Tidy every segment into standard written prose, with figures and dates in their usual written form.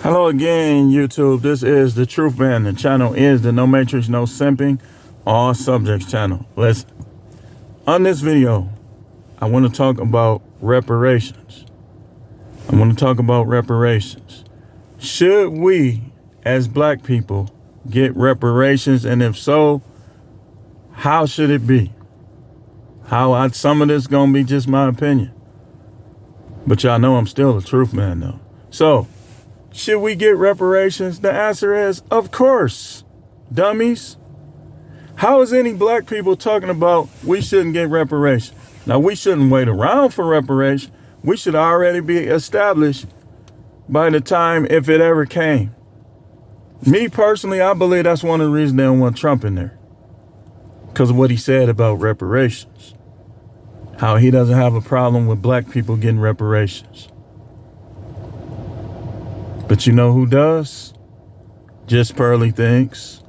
Hello again, YouTube. This is the Truth Man. The channel is the No Matrix, No Simping, All Subjects channel. Listen, on this video, I want to talk about reparations. Should we, as black people, get reparations? And if so, how should it be? Some of this gonna be just my opinion. But y'all know I'm still a truth man though. So, should we get reparations? The answer is, of course, dummies. How is any black people talking about we shouldn't get reparations? Now, we shouldn't wait around for reparations. We should already be established by the time if it ever came. Me personally, I believe that's one of the reasons they don't want Trump in there. Because of what he said about reparations. How he doesn't have a problem with black people getting reparations. But you know who does? Just pearly things.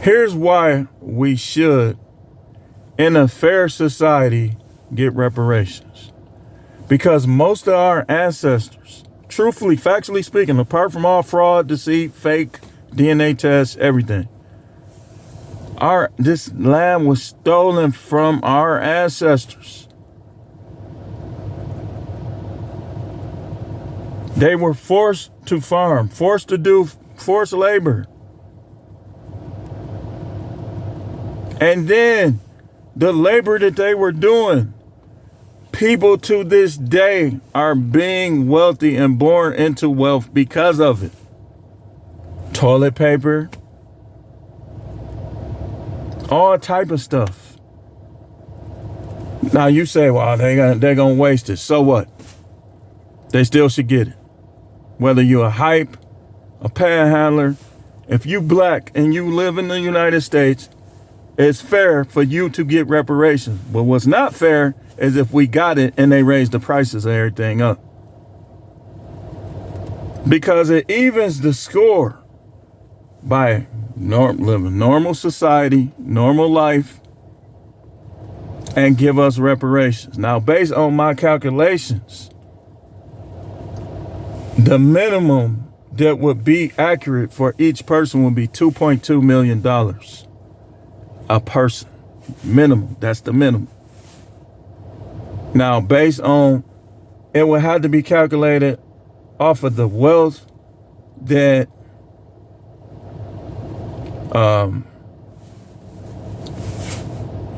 Here's why we should, in a fair society, get reparations. Because most of our ancestors, truthfully, factually speaking, apart from all fraud, deceit, fake, DNA tests, everything, this land was stolen from our ancestors. They were forced to farm, forced to do forced labor. And then the labor that they were doing, people to this day are being wealthy and born into wealth because of it. Toilet paper, all type of stuff. Now you say, well, they're gonna waste it. So what? They still should get it. Whether you're a hype, a panhandler, if you black and you live in the United States, it's fair for you to get reparations. But what's not fair is if we got it and they raise the prices of everything up. Because it evens the score by living normal society, normal life, and give us reparations. Now, based on my calculations, the minimum that would be accurate for each person would be $2.2 million a person. Minimum. That's the minimum. Now, based on, it would have to be calculated off of the wealth that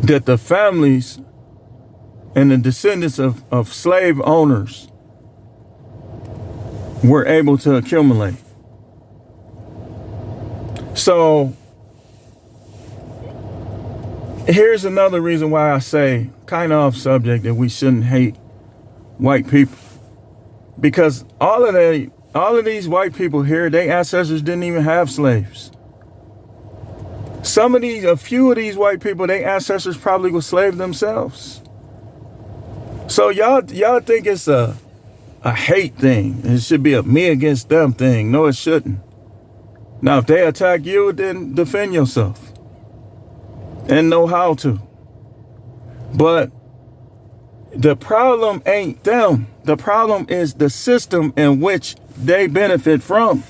that the families and the descendants of slave owners were able to accumulate. So here's another reason why I say, kind of off subject, that we shouldn't hate white people. Because all of these white people here, their ancestors didn't even have slaves. A few of these white people, their ancestors probably were slaves themselves. So y'all think it's a hate thing. It should be a me against them thing. No, it shouldn't. Now, if they attack you, then defend yourself. And know how to. But the problem ain't them. The problem is the system in which they benefit from.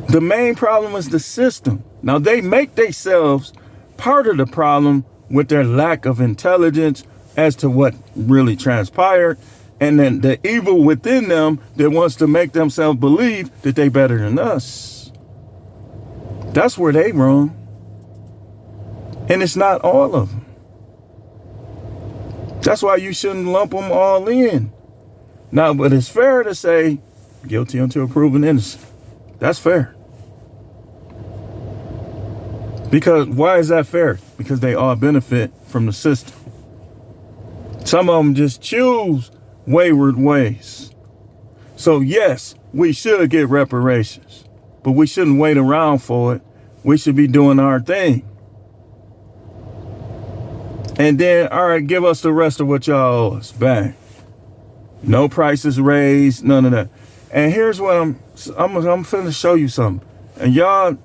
The main problem is the system. Now, they make themselves part of the problem with their lack of intelligence as to what really transpired, and then the evil within them that wants to make themselves believe that they better than us. That's where they wrong. And it's not all of them. That's why you shouldn't lump them all in. Now, but it's fair to say guilty until proven innocent. That's fair. Because why is that fair? Because they all benefit from the system. Some of them just choose wayward ways. So yes, we should get reparations, but we shouldn't wait around for it. We should be doing our thing. And then, all right, give us the rest of what y'all owe us. Bang. No prices raised, none of that. And here's what I'm finna show you something. And y'all,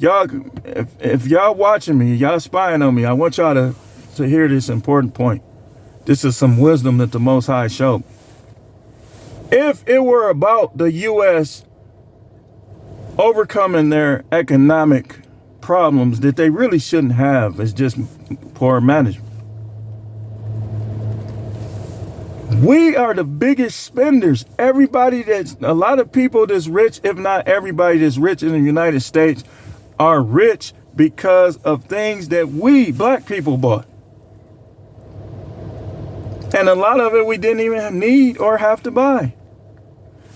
if y'all watching me, y'all spying on me, I want y'all to hear this important point. This is some wisdom that the Most High showed. If it were about the U.S. overcoming their economic problems that they really shouldn't have, it's just poor management. We are the biggest spenders. A lot of people that's rich, if not everybody that's rich in the United States, are rich because of things that we, black people, bought. And a lot of it we didn't even need or have to buy.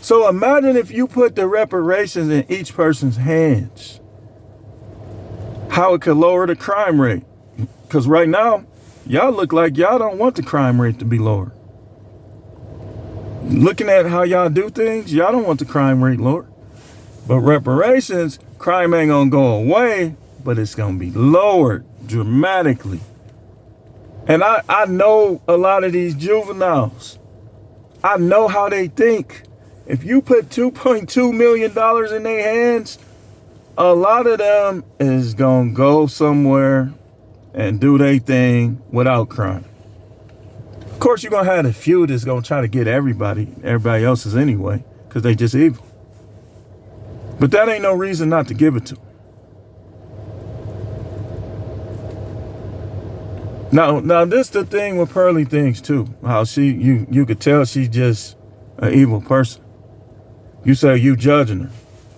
So imagine if you put the reparations in each person's hands, how it could lower the crime rate. Because right now, y'all look like y'all don't want the crime rate to be lower. Looking at how y'all do things, y'all don't want the crime rate lower. But reparations, crime ain't gonna go away, but it's gonna be lowered dramatically. And I know a lot of these juveniles. I know how they think. If you put $2.2 million in their hands, a lot of them is gonna go somewhere and do their thing without crime. Of course, you're gonna have a few that's gonna try to get everybody else's anyway, because they just evil. But that ain't no reason not to give it to them. Now this the thing with Pearly Things too. How you could tell she's just an evil person. You say you judging her.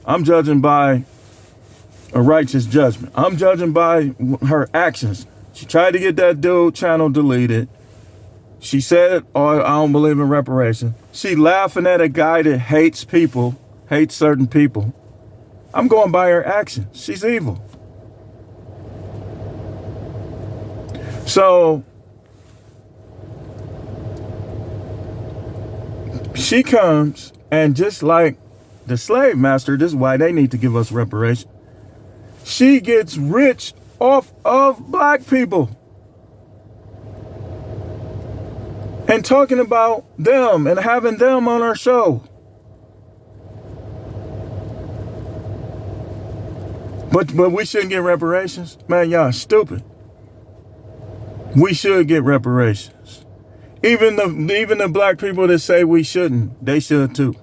I'm judging by a righteous judgment. I'm judging by her actions. She tried to get that dude channel deleted. She said, "Oh, I don't believe in reparations." She laughing at a guy that hates certain people. I'm going by her actions. She's evil. So she comes, and just like the slave master, this is why they need to give us reparations. She gets rich off of black people. And talking about them and having them on our show. But we shouldn't get reparations? Man, y'all stupid. We should get reparations. Even the black people that say we shouldn't, they should too.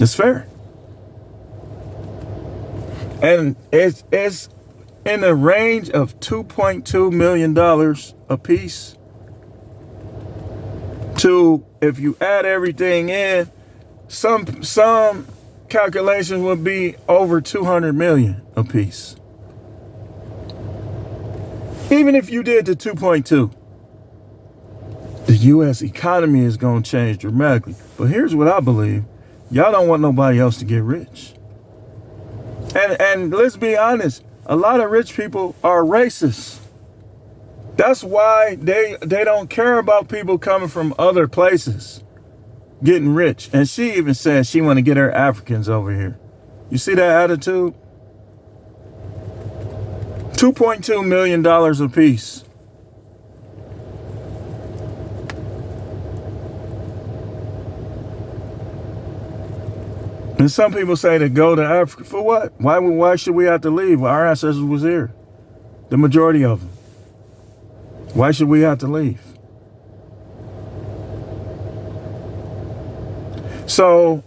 It's fair. And it's in the range of $2.2 million a piece to, if you add everything in, some calculations would be over 200 million a piece. Even if you did the 2.2, the U.S. economy is going to change dramatically. But here's what I believe. Y'all don't want nobody else to get rich. And let's be honest, a lot of rich people are racist. That's why they don't care about people coming from other places getting rich. And she even said she want to get her Africans over here. You see that attitude? $2.2 million a piece. And some people say to go to Africa. For what? Why should we have to leave? Our ancestors was here. The majority of them. Why should we have to leave? So,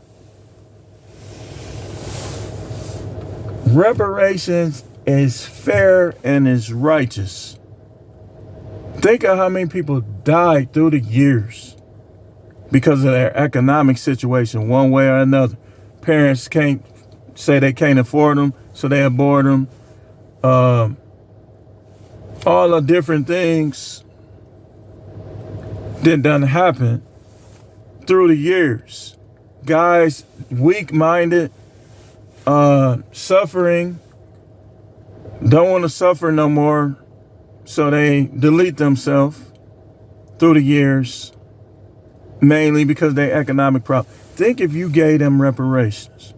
reparations is fair and is righteous. Think of how many people died through the years because of their economic situation, one way or another. Parents can't afford them, so they abort them. All the different things that done happen through the years. Guys, weak-minded, suffering, don't want to suffer no more, so they delete themselves through the years, mainly because they economic problem. Think if you gave them reparations.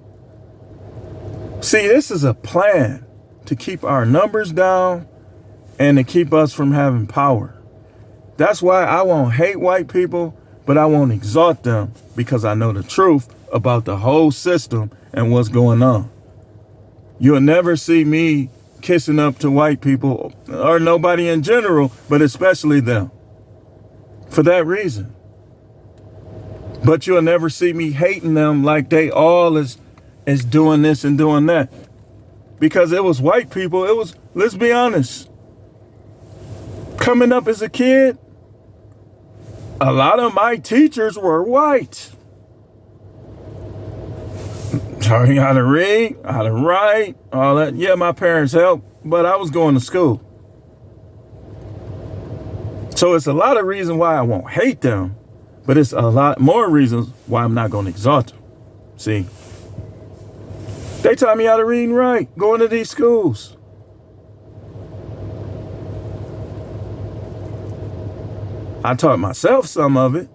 See, this is a plan to keep our numbers down and to keep us from having power. That's why I won't hate white people, but I won't exalt them, because I know the truth about the whole system and what's going on. You'll never see me kissing up to white people, or nobody in general, but especially them, for that reason. But you'll never see me hating them like they all is doing this and doing that. Because it was white people. It was, let's be honest, coming up as a kid, a lot of my teachers were white. Taught me how to read, how to write, all that. Yeah, my parents helped, but I was going to school. So it's a lot of reasons why I won't hate them, but it's a lot more reasons why I'm not going to exalt them. See, they taught me how to read and write, going to these schools. I taught myself some of it,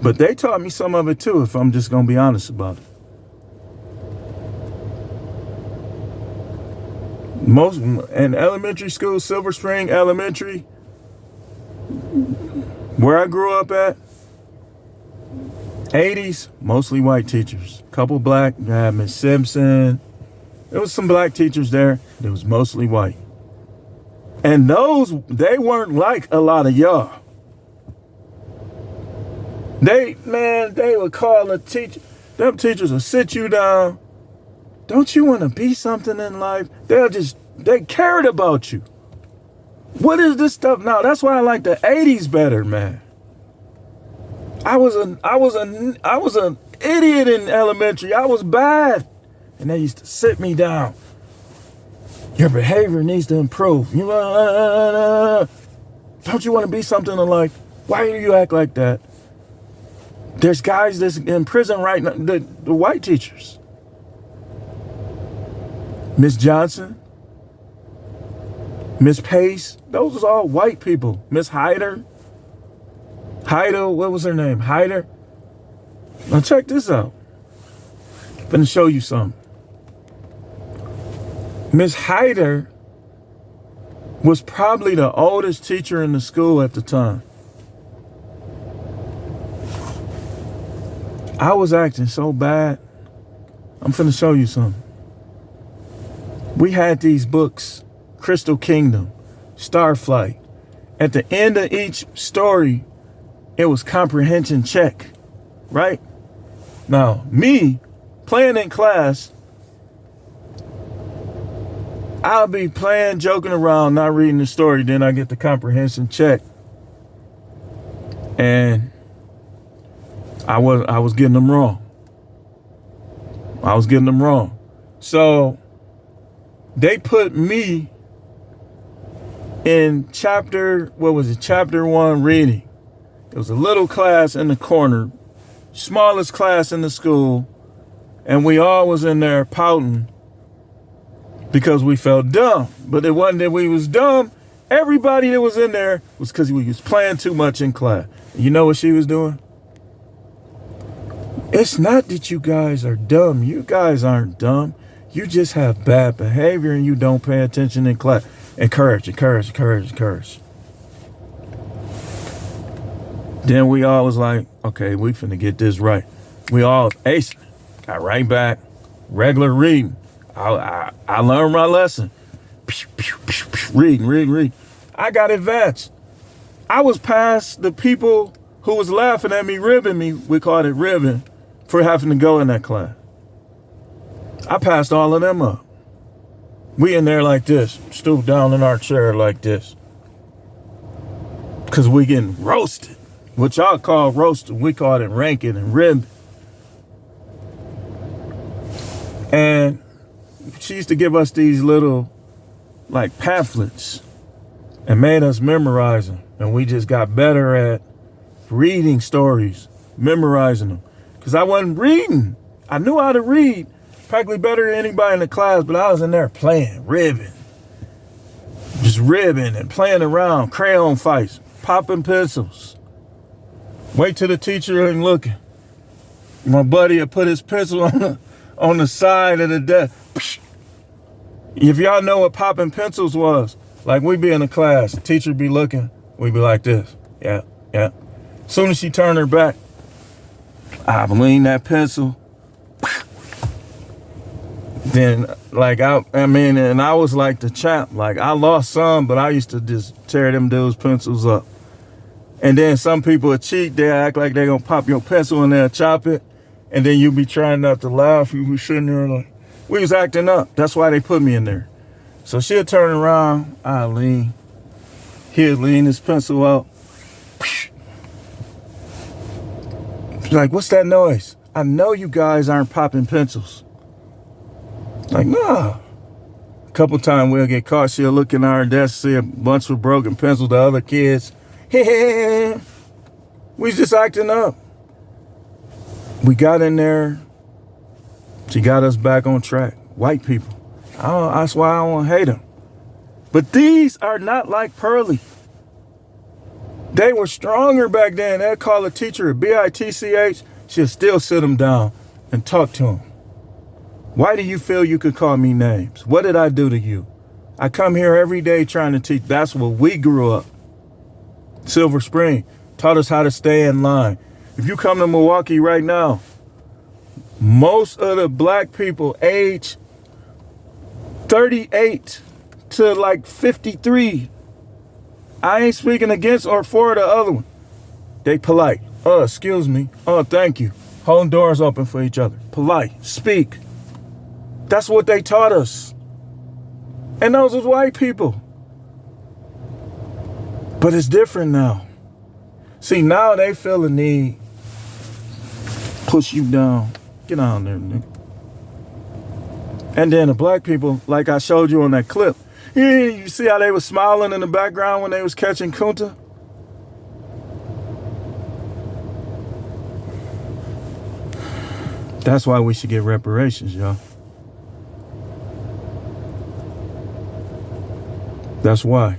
but they taught me some of it too, if I'm just going to be honest about it. Most in elementary school, Silver Spring Elementary, where I grew up at, 80s, mostly white teachers. Couple black, Miss Simpson. There was some black teachers there. It was mostly white. And they weren't like a lot of y'all. They would call a teacher. Them teachers would sit you down. Don't you want to be something in life? They cared about you. What is this stuff now? That's why I like the 80s better, man. I was an idiot in elementary. I was bad. And they used to sit me down. Your behavior needs to improve. Don't you want to be something in life? Why do you act like that? There's guys that's in prison right now, the white teachers. Miss Johnson, Miss Pace, those was all white people. Miss Hyder, what was her name? Hyder. Now check this out. I'm gonna show you something. Miss Hyder was probably the oldest teacher in the school at the time. I was acting so bad. I'm finna show you something. We had these books, Crystal Kingdom, Starflight. At the end of each story, it was comprehension check, right? Now, me playing in class, I'll be playing, joking around, not reading the story, then I get the comprehension check. And I was getting them wrong. So they put me in chapter 1 reading. It was a little class in the corner, smallest class in the school, and we all was in there pouting because we felt dumb. But it wasn't that we was dumb. Everybody that was in there was because we was playing too much in class. You know what she was doing? It's not that you guys are dumb. You guys aren't dumb. You just have bad behavior and you don't pay attention in class. Encourage. Then we all was like, okay, we finna get this right. We all aced. Got right back. Regular reading. I learned my lesson. Reading. I got advanced. I was past the people who was laughing at me, ribbing me. We called it ribbing for having to go in that class. I passed all of them up. We in there like this, stooped down in our chair like this. Cause we getting roasted. What y'all call roasted, we call it ranking and ribbing. And she used to give us these little like pamphlets and made us memorize them. And we just got better at reading stories, memorizing them. Cause I wasn't reading. I knew how to read. Practically better than anybody in the class, but I was in there playing, ribbing and playing around, crayon fights, popping pencils. Wait till the teacher ain't looking. My buddy had put his pencil on the side of the desk. If y'all know what popping pencils was, like we'd be in a class, the teacher be looking, we'd be like this. Yeah. As soon as she turned her back, I lean that pencil. Then, like, I mean, and I was like the champ. Like, I lost some, but I used to just tear them dudes' pencils up. And then some people would cheat. They act like they're going to pop your pencil and they'll chop it. And then you be trying not to laugh. You be sitting there like, we was acting up. That's why they put me in there. So she'll turn around. I'll lean. He'll lean his pencil out. She's like, what's that noise? I know you guys aren't popping pencils. Like, nah. A couple times we'll get caught. She'll look in our desk, see a bunch of broken pencils. The other kids, we was just acting up. We got in there. She got us back on track. White people. That's why I don't hate them. But these are not like Pearlie. They were stronger back then. They'd call a teacher a bitch. She'll still sit them down and talk to them. Why do you feel you could call me names? What did I do to you? I come here every day trying to teach. That's what we grew up. Silver Spring taught us how to stay in line. If you come to Milwaukee right now, most of the black people age 38 to like 53. I ain't speaking against or for the other one. They polite. Excuse me. Thank you. Holding doors open for each other. Polite. Speak. That's what they taught us. And those was white people. But it's different now. See, now they feel the need. Push you down. Get on there, nigga. And then the black people, like I showed you on that clip, you see how they was smiling in the background when they was catching Kunta? That's why we should get reparations, y'all. That's why.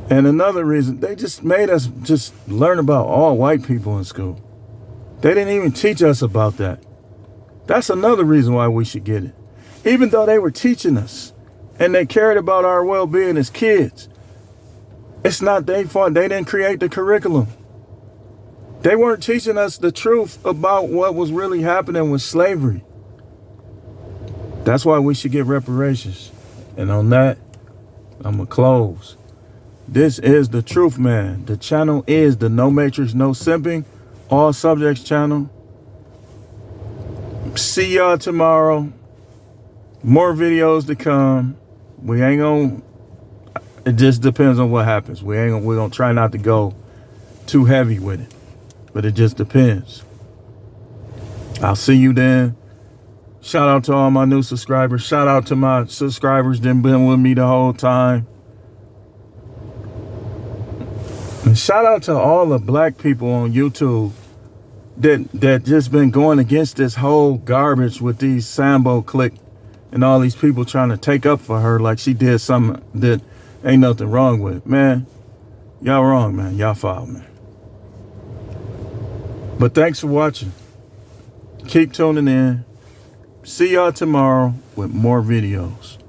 And another reason, they just made us just learn about all white people in school. They didn't even teach us about that. That's another reason why we should get it. Even though they were teaching us and they cared about our well-being as kids, it's not their fault. They didn't create the curriculum. They weren't teaching us the truth about what was really happening with slavery. That's why we should get reparations. And on that, I'm going to close. This is The Truth Man. The channel is the No Matrix, No Simping, All Subjects channel. See y'all tomorrow. More videos to come. We ain't gonna, it just depends on what happens. We're gonna try not to go too heavy with it. But it just depends. I'll see you then. Shout out to all my new subscribers. Shout out to my subscribers that been with me the whole time. And shout out to all the black people on YouTube that just been going against this whole garbage with these Sambo clique and all these people trying to take up for her like she did something that ain't nothing wrong with. Man, y'all wrong, man. Y'all foul, man. But thanks for watching. Keep tuning in. See y'all tomorrow with more videos.